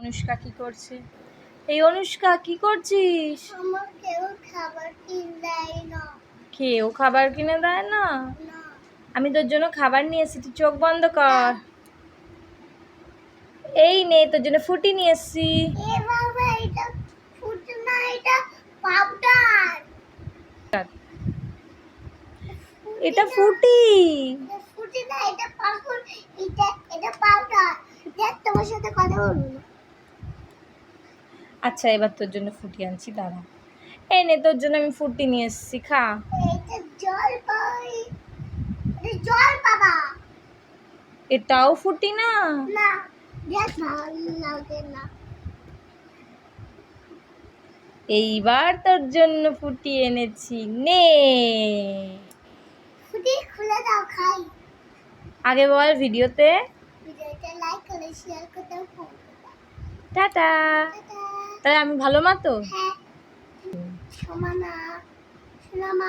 অনুষ্কা কি করছে? এই অনুষ্কা কি করছিস? আমার কেউ খাবার কিনে দেয় না। কেউ খাবার কিনে দেয় না? না। আমি তোর জন্য খাবার নিয়ে এসেছি, তুই চোখ বন্ধ কর। এই নে তোর জন্য ফুটি নিয়ে এসেছি। এ বাবা, এটা ফুটি না, এটা পাউডার। এটা ফুটি। এটা ফুটি না, এটা পাউডার। এটা পাউডার। দেখ, তোমার সাথে কথা বলবো না। আচ্ছা, এবার তোর জন্য ফুটি আনছি, দাঁড়া। এই নে তোর জন্য আমি ফুটি নিয়ে এসেছি, খা। এটা জল পাই। এটা জল বাবা। এটাও ফুটি না? না, দেখ ভালো লাগে না। এইবার তোর জন্য ফুটি এনেছি, নে। ফুটি খুলে দাও, খাই। আগে বল ভিডিওতে ভিডিওটা লাইক করে শেয়ার করতে ভুলো না। টাটা। টাটা। তাহলে আমি ভালো মা তো? হ্যাঁ, সোমানা, সোনামা।